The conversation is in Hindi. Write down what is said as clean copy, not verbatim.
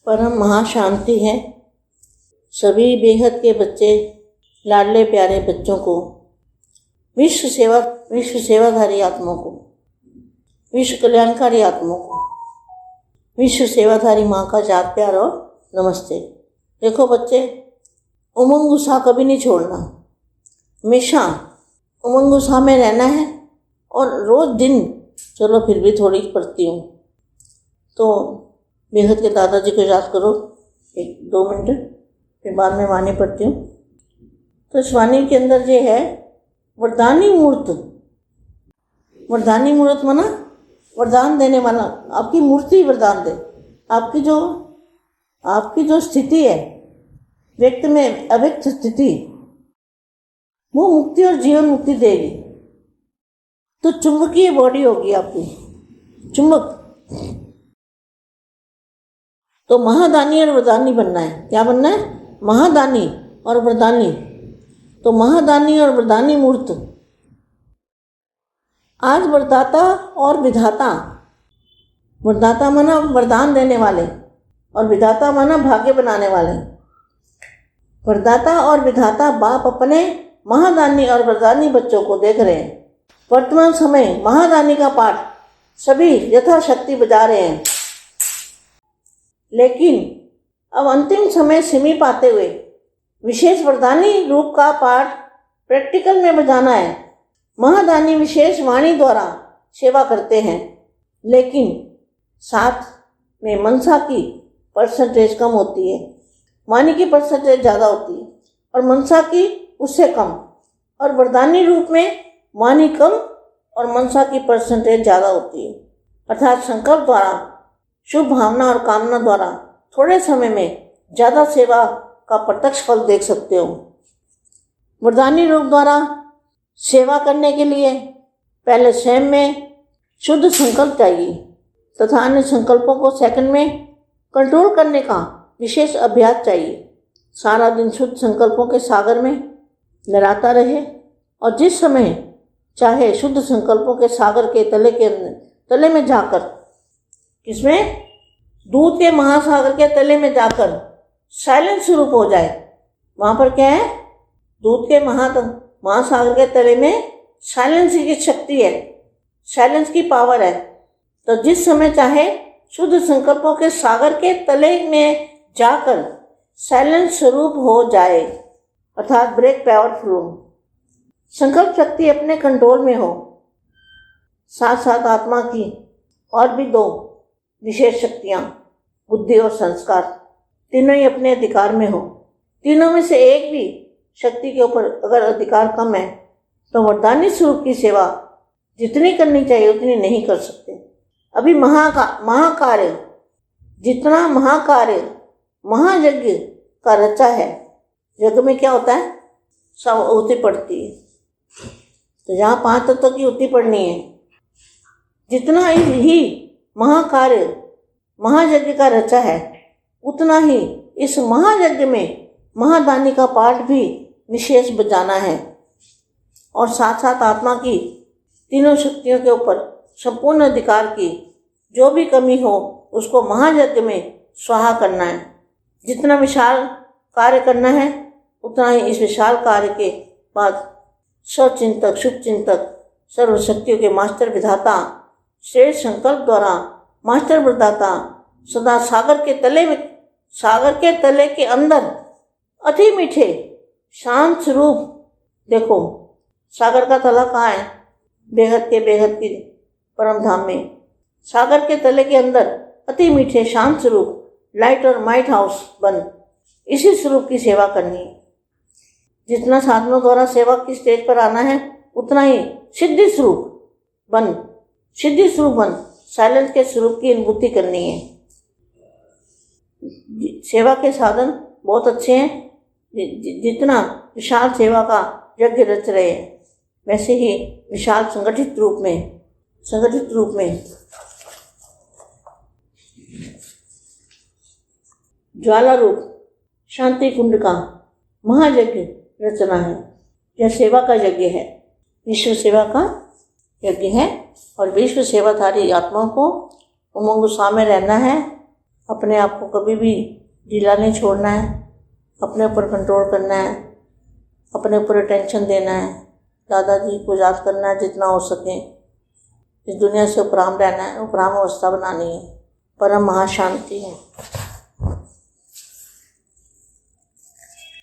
परम महाशांति है। सभी बेहद के बच्चे, लाडले प्यारे बच्चों को, विश्व सेवाधारी आत्माओं को, विश्व कल्याणकारी आत्माओं को, विश्व सेवाधारी माँ का जात प्यार और नमस्ते। देखो बच्चे, उमंग उत्साह कभी नहीं छोड़ना, हमेशा उमंग उत्साह में रहना है। और रोज़ दिन चलो फिर भी थोड़ी पढ़ती हूँ तो बेहद के दादाजी को याद करो 1-2 मिनट, फिर बाद में वाणी पढ़ती हूँ। तो इस वाणी के अंदर ये है वरदानी मूर्त। वरदानी मूर्त माना वरदान देने वाला, आपकी मूर्ति वरदान दे। आपकी जो स्थिति है व्यक्त में अव्यक्त स्थिति, वो मुक्ति और जीवन मुक्ति देगी। तो चुंबकीय बॉडी होगी आपकी, चुंबक। तो महादानी और वरदानी बनना है। क्या बनना है? महादानी और वरदानी। तो महादानी और वरदानी मूर्त। आज वरदाता और विधाता, वरदाता माना वरदान देने वाले और विधाता माना भाग्य बनाने वाले। वरदाता और विधाता बाप अपने महादानी और वरदानी बच्चों को देख रहे हैं। वर्तमान समय महादानी का पाठ सभी यथाशक्ति बजा रहे हैं, लेकिन अब अंतिम समय समीप आते हुए विशेष वरदानी रूप का पाठ प्रैक्टिकल में बजाना है। महादानी विशेष वाणी द्वारा सेवा करते हैं, लेकिन साथ में मनसा की परसेंटेज कम होती है। वाणी की परसेंटेज ज़्यादा होती है और मनसा की उससे कम। और वरदानी रूप में वाणी कम और मनसा की परसेंटेज ज़्यादा होती है। अर्थात संकल्प द्वारा, शुभ भावना और कामना द्वारा थोड़े समय में ज़्यादा सेवा का प्रत्यक्ष फल देख सकते हो। वरदानी रूप द्वारा सेवा करने के लिए पहले स्वयं में शुद्ध संकल्प चाहिए तथा अन्य संकल्पों को सेकंड में कंट्रोल करने का विशेष अभ्यास चाहिए। सारा दिन शुद्ध संकल्पों के सागर में लहराता रहे और जिस समय चाहे शुद्ध संकल्पों के सागर के तले में जाकर, किसमें? दूध के महासागर के तले में जाकर साइलेंस स्वरूप हो जाए। वहाँ पर क्या है? दूध के महासागर के तले में साइलेंस की शक्ति है, साइलेंस की पावर है। तो जिस समय चाहे शुद्ध संकल्पों के सागर के तले में जाकर साइलेंस स्वरूप हो जाए, अर्थात ब्रेक पावरफुल। संकल्प शक्ति अपने कंट्रोल में हो। साथ साथ आत्मा की और भी 2 विशेष शक्तियाँ, बुद्धि और संस्कार, तीनों ही अपने अधिकार में हो। तीनों में से एक भी शक्ति के ऊपर अगर अधिकार कम है तो वरदानी स्वरूप की सेवा जितनी करनी चाहिए उतनी नहीं कर सकते। अभी महाकार्य, जितना महाकार्य महायज्ञ का रचा है, यज्ञ में क्या होता है? सब आहुति पड़ती है। तो यहाँ 5 तत्वों की आहुति पड़नी है। जितना ही महाकार्य महायज्ञ का रचा है, उतना ही इस महायज्ञ में महादानी का पाठ भी विशेष बजाना है। और साथ साथ आत्मा की तीनों शक्तियों के ऊपर संपूर्ण अधिकार की जो भी कमी हो उसको महायज्ञ में स्वाहा करना है। जितना विशाल कार्य करना है उतना ही इस विशाल कार्य के बाद स्वचिंतक, शुभचिंतक, सर्वशक्तियों के मास्टर विधाता, श्रेष्ठ संकल्प द्वारा मास्टर वरदाता सदा सागर के तले के अंदर अति मीठे शांत स्वरूप। देखो सागर का तला कहाँ है? बेहद की परम धाम में। सागर के तले के अंदर अति मीठे शांत स्वरूप, लाइट और माइट हाउस बन इसी स्वरूप की सेवा करनी है। जितना साधनों द्वारा सेवा की स्टेज पर आना है उतना ही सिद्धि स्वरूप बन साइलेंस के स्वरूप की अनुभूति करनी है। सेवा के साधन बहुत अच्छे हैं। जितना विशाल सेवा का यज्ञ रच रहे हैं, वैसे ही विशाल संगठित रूप में ज्वाला रूप शांति कुंड का महायज्ञ रचना है। यह सेवा का यज्ञ है, विश्व सेवा का यज्ञ है। और विश्व सेवाधारी आत्माओं को उमंग उत्साह में रहना है अपने आप को कभी भी ढीला नहीं छोड़ना है, अपने ऊपर कंट्रोल करना है, अपने ऊपर अटेंशन देना है, दादाजी को याद करना है जितना हो सके, इस दुनिया से उपराम रहना है, उपराम अवस्था बनानी है, परम महाशांति है।